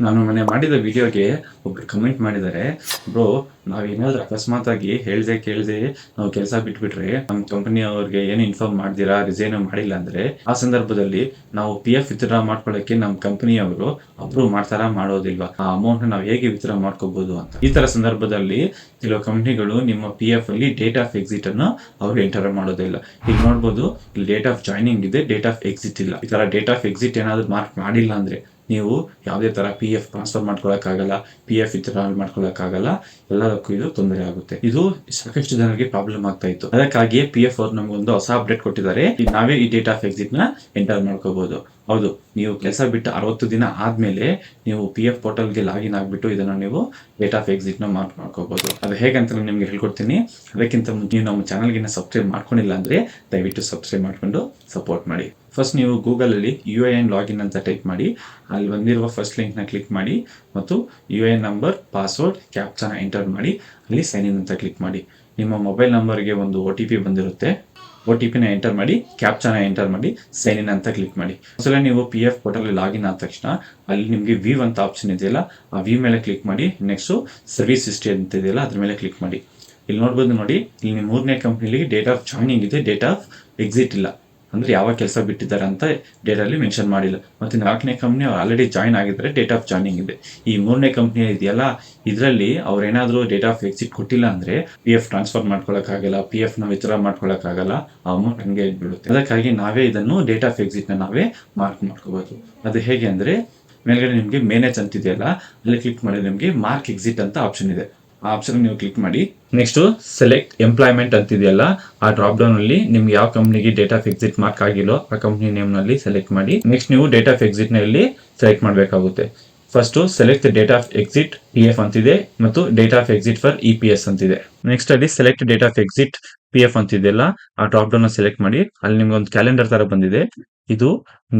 ನಾನು ಮೊನ್ನೆ ಮಾಡಿದ ವಿಡಿಯೋಗೆ ಒಬ್ರು ಕಮೆಂಟ್ ಮಾಡಿದ್ದಾರೆ, ಬ್ರೋ ನಾವೇನಾದ್ರೂ ಅಕಸ್ಮಾತ್ ಆಗಿ ಹೇಳ್ದೆ ಕೇಳ್ದೆ ನಾವು ಕೆಲಸ ಬಿಟ್ಬಿಟ್ರೆ ನಮ್ಮ ಕಂಪನಿ ಅವ್ರಿಗೆ ಏನು ಇನ್ಫಾರ್ಮ್ ಮಾಡ್ದಿರಾ ರಿಸೈನ್ ಮಾಡಿಲ್ಲ ಅಂದ್ರೆ ಆ ಸಂದರ್ಭದಲ್ಲಿ ನಾವು PF ವಿತ್ಡ್ರಾ ಮಾಡ್ಕೊಳ್ಳಕ್ಕೆ ನಮ್ಮ ಕಂಪನಿಯವರು ಅಪ್ರೂವ್ ಮಾಡ್ತಾರಾ ಮಾಡೋದಿಲ್ವಾ, ಆ ಅಮೌಂಟ್ ನಾವು ಹೇಗೆ ವಿತ್ಡ್ರಾ ಮಾಡ್ಕೋಬಹುದು ಅಂತ. ಈ ತರ ಸಂದರ್ಭದಲ್ಲಿ ಕೆಲವು ಕಂಪನಿಗಳು ನಿಮ್ಮ PF ಅಲ್ಲಿ ಡೇಟ್ ಆಫ್ ಎಕ್ಸಿಟ್ ಅನ್ನು ಅವರು ಎಂಟರ್ ಮಾಡೋದಿಲ್ಲ. ಈಗ ನೋಡ್ಬೋದು, ಇಲ್ಲಿ ಡೇಟ್ ಆಫ್ ಜಾಯ್ನಿಂಗ್ ಇದೆ, ಡೇಟ್ ಆಫ್ ಎಕ್ಸಿಟ್ ಇಲ್ಲ. ಈ ತರ ಡೇಟ್ ಆಫ್ ಎಕ್ಸಿಟ್ ಏನಾದ್ರು ಮಾರ್ಕ್ ಮಾಡಿಲ್ಲ ಅಂದ್ರೆ ನೀವು ಯಾವುದೇ ತರ PF ಟ್ರಾನ್ಸ್ಫರ್ ಮಾಡ್ಕೊಳಕ್ಕಾಗಲ್ಲ, PF ವಿತ್ಡ್ರಾ ಮಾಡ್ಕೊಳಕ್ಕಾಗಲ್ಲ, ಎಲ್ಲದಕ್ಕೂ ಇದು ತೊಂದರೆ ಆಗುತ್ತೆ. ಇದು ಸಾಕಷ್ಟು ಜನರಿಗೆ ಪ್ರಾಬ್ಲಮ್ ಆಗ್ತಾ ಇತ್ತು. ಅದಕ್ಕಾಗಿಯೇ PF ಅವ್ರು ನಮಗೊಂದು ಹೊಸ ಅಪ್ಡೇಟ್ ಕೊಟ್ಟಿದ್ದಾರೆ. ನಾವೇ ಈ ಡೇಟ್ ಆಫ್ ಎಕ್ಸಿಟ್ ನ ಎಂಟರ್ ಮಾಡ್ಕೋಬಹುದು. ಹೌದು, ನೀವು ಕೆಲಸ ಬಿಟ್ಟು 60 ದಿನ ಆದ್ಮೇಲೆ ನೀವು PF ಪೋರ್ಟಲ್ಗೆ ಲಾಗಿನ್ ಆಗ್ಬಿಟ್ಟು ಇದನ್ನ ನೀವು ಡೇಟ್ ಆಫ್ ಎಕ್ಸಿಟ್ ನ ಮಾರ್ಕ್ ಮಾಡ್ಕೋಬಹುದು. ಅದು ಹೇಗಂತ ನಿಮ್ಗೆ ಹೇಳ್ಕೊಡ್ತೀನಿ. ಅದಕ್ಕಿಂತ ನೀವು ನಮ್ಮ ಚಾನಲ್ಗೆ ಸಬ್ಸ್ಕ್ರೈಬ್ ಮಾಡ್ಕೊಂಡಿಲ್ಲ ಅಂದ್ರೆ ದಯವಿಟ್ಟು ಸಬ್ಸ್ಕ್ರೈಬ್ ಮಾಡ್ಕೊಂಡು ಸಪೋರ್ಟ್ ಮಾಡಿ. ಫಸ್ಟ್ ನೀವು ಗೂಗಲ್ ಅಲ್ಲಿ UIN ಲಾಗಿನ್ ಅಂತ ಟೈಪ್ ಮಾಡಿ, ಅಲ್ಲಿ ಬಂದಿರುವ ಫಸ್ಟ್ ಲಿಂಕ್ ನ ಕ್ಲಿಕ್ ಮಾಡಿ ಮತ್ತು UIN ನಂಬರ್, ಪಾಸ್ವರ್ಡ್, ಕ್ಯಾಪ್ಚಾನ ಎಂಟರ್ ಮಾಡಿ ಅಲ್ಲಿ ಸೈನ್ ಇನ್ ಅಂತ ಕ್ಲಿಕ್ ಮಾಡಿ. ನಿಮ್ಮ ಮೊಬೈಲ್ ನಂಬರ್ಗೆ ಒಂದು OTP ಬಂದಿರುತ್ತೆ. OTP ನ ಎಂಟರ್ ಮಾಡಿ, ಕ್ಯಾಪ್ಚಾನ ಎಂಟರ್ ಮಾಡಿ, ಸೈನ್ ಇನ್ ಅಂತ ಕ್ಲಿಕ್ ಮಾಡಿ. ಒಂದ್ಸಲ ನೀವು PF ಪೋರ್ಟಲ್ ಲಾಗಿನ್ ಆದ ತಕ್ಷಣ ಅಲ್ಲಿ ನಿಮಗೆ ವ್ಯೂ ಅಂತ ಆಪ್ಷನ್ ಇದೆಯಲ್ಲ, ಆ ವ್ಯೂ ಮೇಲೆ ಕ್ಲಿಕ್ ಮಾಡಿ. ನೆಕ್ಸ್ಟ್ ಸರ್ವಿಸ್ ಹಿಸ್ಟ್ರಿ ಅಂತ ಇದೆಯಲ್ಲ ಅದ್ರ ಮೇಲೆ ಕ್ಲಿಕ್ ಮಾಡಿ. ಇಲ್ಲಿ ನೋಡ್ಬೋದು ನೋಡಿ, ಇಲ್ಲಿ 3ನೇ ಕಂಪ್ನಿಲಿ ಡೇಟ್ ಆಫ್ ಜಾಯ್ನಿಂಗ್ ಇದೆ, ಡೇಟ್ ಆಫ್ ಎಕ್ಸಿಟ್ ಇಲ್ಲ. ಅಂದ್ರೆ ಯಾವ ಕೆಲಸ ಬಿಟ್ಟಿದ್ದಾರೆ ಅಂತ ಡೇಟ್ ಅಲ್ಲಿ ಮೆನ್ಷನ್ ಮಾಡಿಲ್ಲ. ಮತ್ತೆ 4ನೇ ಕಂಪ್ನಿ ಅವ್ರು ಆಲ್ರೆಡಿ ಜಾಯ್ನ್ ಆಗಿದ್ದಾರೆ, ಡೇಟ್ ಆಫ್ ಜಾಯ್ನಿಂಗ್ ಇದೆ. ಈ 3ನೇ ಕಂಪ್ನಿ ಇದೆಯಲ್ಲ, ಇದರಲ್ಲಿ ಅವ್ರು ಏನಾದ್ರು ಡೇಟ್ ಆಫ್ ಎಕ್ಸಿಟ್ ಕೊಟ್ಟಿಲ್ಲ ಅಂದ್ರೆ PF ಟ್ರಾನ್ಸ್ಫರ್ ಮಾಡ್ಕೊಳಕ್ಕಾಗಲ್ಲ, PF ನ ವಿತ್ಡ್ರಾ ಮಾಡ್ಕೊಳಕ್ಕಾಗಲ್ಲ, ಆ ಅಮೌಂಟ್ ಹಂಗೆ ಬೀಳುತ್ತೆ. ಅದಕ್ಕಾಗಿ ನಾವೇ ಇದನ್ನು ಡೇಟ್ ಆಫ್ ಎಕ್ಸಿಟ್ ನ ನಾವೇ ಮಾರ್ಕ್ ಮಾಡ್ಕೋಬಹುದು. ಅದು ಹೇಗೆ ಅಂದ್ರೆ ಮೇಲ್ಗಡೆ ನಿಮ್ಗೆ ಮೇನೇಜ್ ಅಂತಿದೆಯಲ್ಲ, ಅಲ್ಲಿ ಕ್ಲಿಕ್ ಮಾಡಿದ್ರೆ ನಿಮ್ಗೆ ಮಾರ್ಕ್ ಎಕ್ಸಿಟ್ ಅಂತ ಆಪ್ಷನ್ ಇದೆ. ಆ ಆಪ್ಷನ್ ನೀವು ಕ್ಲಿಕ್ ಮಾಡಿ. ನೆಕ್ಸ್ಟ್ ಸೆಲೆಕ್ಟ್ ಎಂಪ್ಲಾಯ್ಮೆಂಟ್ ಅಂತಿದೆಯಲ್ಲ, ಆ ಡ್ರಾಪ್ ಡೌನ್ ಅಲ್ಲಿ ನಿಮ್ಗೆ ಯಾವ ಕಂಪ್ನಿಗೆ ಡೇಟ್ ಆಫ್ ಎಕ್ಸಿಟ್ ಮಾರ್ಕ್ ಆಗಿಲ್ಲೋ ಆ ಕಂಪ್ನಿ ನೇಮ್ ನಲ್ಲಿ ಸೆಲೆಕ್ಟ್ ಮಾಡಿ. ನೆಕ್ಸ್ಟ್ ನೀವು ಡೇಟ್ ಆಫ್ ಎಕ್ಸಿಟ್ ನಲ್ಲಿ ಸೆಲೆಕ್ಟ್ ಮಾಡಬೇಕಾಗುತ್ತೆ. First select date of exit PF ಅಂತಿದೆ ಮತ್ತು date of exit for EPS ಅಂತಿದೆ. ನೆಕ್ಸ್ಟ್ ಅಲ್ಲಿ select date of exit PF ಅಂತಿದೆಯಲ್ಲ, ಆ ಡ್ರಾಪ್ ಡೌನ್ ಸೆಲೆಕ್ಟ್ ಮಾಡಿ. ಅಲ್ಲಿ ನಿಮ್ಗೆ ಒಂದು ಕ್ಯಾಲೆಂಡರ್ ತರ ಬಂದಿದೆ. ಇದು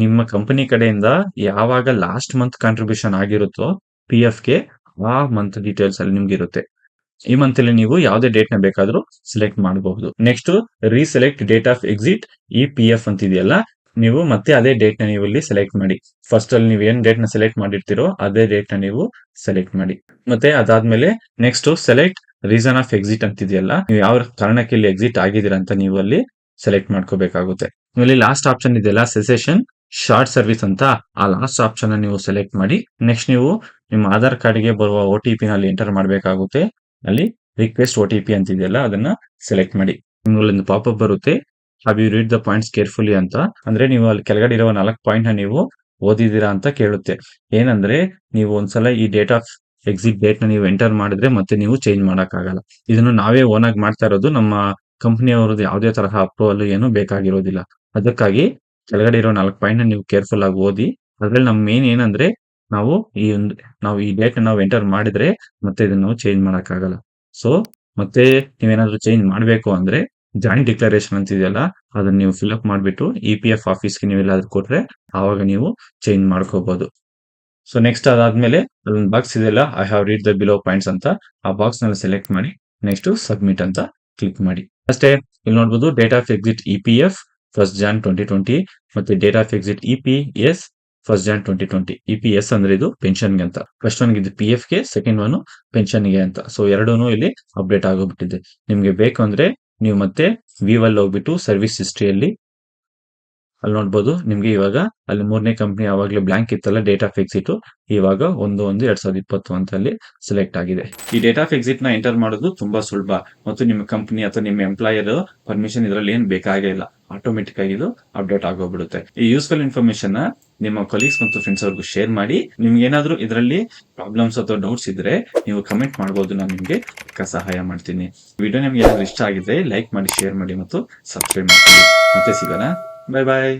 ನಿಮ್ಮ ಕಂಪನಿ ಕಡೆಯಿಂದ ಯಾವಾಗ ಲಾಸ್ಟ್ ಮಂತ್ ಕಾಂಟ್ರಿಬ್ಯೂಷನ್ ಆಗಿರುತ್ತೋ PF ಗೆ ಆ ಮಂತ್ ಡೀಟೇಲ್ಸ್ ಅಲ್ಲಿ ನಿಮ್ಗೆ ಇರುತ್ತೆ. ಈ ಮಂತ್ ಅಲ್ಲಿ ನೀವು ಯಾವುದೇ ಡೇಟ್ ನ ಬೇಕಾದ್ರೂ ಸೆಲೆಕ್ಟ್ ಮಾಡಬಹುದು. Next reselect date of exit PF ಅಂತಿದೆಯಲ್ಲ, ನೀವು ಮತ್ತೆ ಅದೇ ಡೇಟ್ ನ ನೀವು ಇಲ್ಲಿ ಸೆಲೆಕ್ಟ್ ಮಾಡಿ. ಫಸ್ಟ್ ಅಲ್ಲಿ ನೀವು ಏನ್ ಡೇಟ್ ನ ಸೆಲೆಕ್ಟ್ ಮಾಡಿರ್ತೀರೋ ಅದೇ ಡೇಟ್ ನ ನೀವು ಸೆಲೆಕ್ಟ್ ಮಾಡಿ. ಮತ್ತೆ ಅದಾದ್ಮೇಲೆ next select reason of exit ಅಂತಿದೆಯಲ್ಲ, ನೀವು ಯಾವ ಕಾರಣಕ್ಕೆ ಇಲ್ಲಿ ಎಕ್ಸಿಟ್ ಆಗಿದ್ದೀರಾ ಅಂತ ನೀವು ಅಲ್ಲಿ ಸೆಲೆಕ್ಟ್ ಮಾಡ್ಕೋಬೇಕಾಗುತ್ತೆ. ಇಲ್ಲಿ ಲಾಸ್ಟ್ ಆಪ್ಷನ್ ಇದೆಯಲ್ಲ, ಸೆಸೆಷನ್ ಶಾರ್ಟ್ ಸರ್ವಿಸ್ ಅಂತ, ಆ ಲಾಸ್ಟ್ ಆಪ್ಷನ್ ನೀವು ಸೆಲೆಕ್ಟ್ ಮಾಡಿ. ನೆಕ್ಸ್ಟ್ ನೀವು ನಿಮ್ಮ ಆಧಾರ್ ಕಾರ್ಡ್ ಗೆ ಬರುವ OTP ನಲ್ಲಿ ಎಂಟರ್ ಮಾಡಬೇಕಾಗುತ್ತೆ. ಅಲ್ಲಿ ರಿಕ್ವೆಸ್ಟ್ OTP ಅಂತಿದೆಯಲ್ಲ, ಅದನ್ನ ಸೆಲೆಕ್ಟ್ ಮಾಡಿ. ನಿಮ್ಗೊಂದು ಪಾಪಪ್ ಬರುತ್ತೆ, have you read the points carefully ಅಂತ. ಅಂದ್ರೆ ನೀವು ಅಲ್ಲಿ ಕೆಳಗಡೆ ಇರುವ 4 ಪಾಯಿಂಟ್ ನ ನೀವು ಓದಿದೀರಾ ಅಂತ ಕೇಳುತ್ತೆ. ಏನಂದ್ರೆ ನೀವು ಒಂದ್ಸಲ ಈ ಡೇಟ್ ಆಫ್ ಎಕ್ಸಿಟ್ ಡೇಟ್ ನ ನೀವು ಎಂಟರ್ ಮಾಡಿದ್ರೆ ಮತ್ತೆ ನೀವು ಚೇಂಜ್ ಮಾಡಕ್ಕಾಗಲ್ಲ. ಇದನ್ನು ನಾವೇ ಓನ್ ಆಗಿ ಮಾಡ್ತಾ ಇರೋದು, ನಮ್ಮ ಕಂಪನಿಯವರದ್ದು ಯಾವುದೇ ತರಹ ಅಪ್ರೂವಲ್ ಏನು ಬೇಕಾಗಿರೋದಿಲ್ಲ. ಅದಕ್ಕಾಗಿ ಕೆಳಗಡೆ ಇರೋ 4 ಪಾಯಿಂಟ್ ನ ನೀವು ಕೇರ್ಫುಲ್ ಆಗಿ ಓದಿ. ಅದ್ರಲ್ಲಿ ನಮ್ ಮೇನ್ ಏನಂದ್ರೆ ನಾವು ಈ ಡೇಟ್ ನಾವು ಎಂಟರ್ ಮಾಡಿದ್ರೆ ಮತ್ತೆ ಇದನ್ನ ನಾವು ಚೇಂಜ್ ಮಾಡಕ್ಕಾಗಲ್ಲ. ಸೊ ಮತ್ತೆ ನೀವೇನಾದ್ರೂ ಚೇಂಜ್ ಮಾಡ್ಬೇಕು ಅಂದ್ರೆ ಜಾಯಿಂಟ್ ಡಿಕ್ಲರೇಷನ್ ಅಂತಿದೆಯಲ್ಲ, ಅದನ್ನ ನೀವು ಫಿಲ್ಅಪ್ ಮಾಡ್ಬಿಟ್ಟು EPF ಆಫೀಸ್ಗೆ ನೀವು ಎಲ್ಲಾದ್ರೂ ಕೊಟ್ರೆ ಆವಾಗ ನೀವು ಚೇಂಜ್ ಮಾಡ್ಕೋಬಹುದು. ಸೊ ನೆಕ್ಸ್ಟ್ ಅದಾದ್ಮೇಲೆ ಅಲ್ಲೊಂದು ಬಾಕ್ಸ್ ಇದೆಯಲ್ಲ, I have read the below points ಅಂತ, ಆ ಬಾಕ್ಸ್ ನಲ್ಲಿ ಸೆಲೆಕ್ಟ್ ಮಾಡಿ. ನೆಕ್ಸ್ಟ್ ಸಬ್ಮಿಟ್ ಅಂತ ಕ್ಲಿಕ್ ಮಾಡಿ. ಅಷ್ಟೇ. ಇಲ್ಲಿ ನೋಡಬಹುದು date of exit EPF 1st Jan 2020 ಮತ್ತೆ date of exit EPS 1st Jan 2020. EPS ಅಂದ್ರೆ ಇದು ಪೆನ್ಷನ್ ಗೆ ಅಂತ. ಫಸ್ಟ್ ಒನ್ ಇದು PF ಗೆ, ಸೆಕೆಂಡ್ ಒನ್ ಪೆನ್ಷನ್ ಗೆ ಅಂತ. ಸೊ ಎರಡೂನು ಇಲ್ಲಿ ಅಪ್ಡೇಟ್ ಆಗೋಗ್ಬಿಟ್ಟಿದೆ. ನಿಮ್ಗೆ ಬೇಕು ಅಂದ್ರೆ ನೀವು ಮತ್ತೆ ವ್ಯೂ ಅಲ್ಲಿ ಹೋಗ್ಬಿಟ್ಟು ಸರ್ವಿಸ್ ಹಿಸ್ಟ್ರಿಯಲ್ಲಿ ಅಲ್ಲಿ ನೋಡ್ಬೋದು. ನಿಮ್ಗೆ ಇವಾಗ ಅಲ್ಲಿ 3ನೇ ಕಂಪ್ನಿ ಯಾವಾಗ್ಲೂ ಬ್ಲಾಂಕ್ ಇತ್ತಲ್ಲ ಡೇಟ್ ಆಫ್ ಎಕ್ಸಿಟ್, ಇವಾಗ 1/1/2020 ಅಂತ ಅಲ್ಲಿ ಸೆಲೆಕ್ಟ್ ಆಗಿದೆ. ಈ ಡೇಟ್ ಆಫ್ ಎಕ್ಸಿಟ್ ನ ಎಂಟರ್ ಮಾಡೋದು ತುಂಬಾ ಸುಲಭ ಮತ್ತು ನಿಮ್ಮ ಕಂಪನಿ ಅಥವಾ ನಿಮ್ಮ ಎಂಪ್ಲಾಯರ್ ಪರ್ಮಿಷನ್ ಇದರಲ್ಲಿ ಏನ್ ಬೇಕಾಗೇ ಇಲ್ಲ. ಆಟೋಮೆಟಿಕ್ ಆಗಿ ಇದು ಅಪ್ಡೇಟ್ ಆಗೋಗ್ಬಿಡುತ್ತೆ. ಈ ಯೂಸ್ಫುಲ್ ಇನ್ಫಾರ್ಮೇಶನ್ ನ ನಿಮ್ಮ ಕೊಲೀಗ್ಸ್ ಮತ್ತು ಫ್ರೆಂಡ್ಸ್ ಅವ್ರಿಗೂ ಶೇರ್ ಮಾಡಿ. ನಿಮ್ಗೆ ಏನಾದ್ರೂ ಇದರಲ್ಲಿ ಪ್ರಾಬ್ಲಮ್ಸ್ ಅಥವಾ ಡೌಟ್ಸ್ ಇದ್ರೆ ನೀವು ಕಮೆಂಟ್ ಮಾಡಬಹುದು, ನಾನು ನಿಮ್ಗೆ ಸಹಾಯ ಮಾಡ್ತೀನಿ. ವಿಡಿಯೋ ನಿಮ್ಗೆ ಏನಾದ್ರು ಇಷ್ಟ ಆಗಿದೆ ಲೈಕ್ ಮಾಡಿ, ಶೇರ್ ಮಾಡಿ ಮತ್ತು ಸಬ್ಸ್ಕ್ರೈಬ್ ಮಾಡಿ. ಮತ್ತೆ ಸಿಗೋಣ. Bye bye.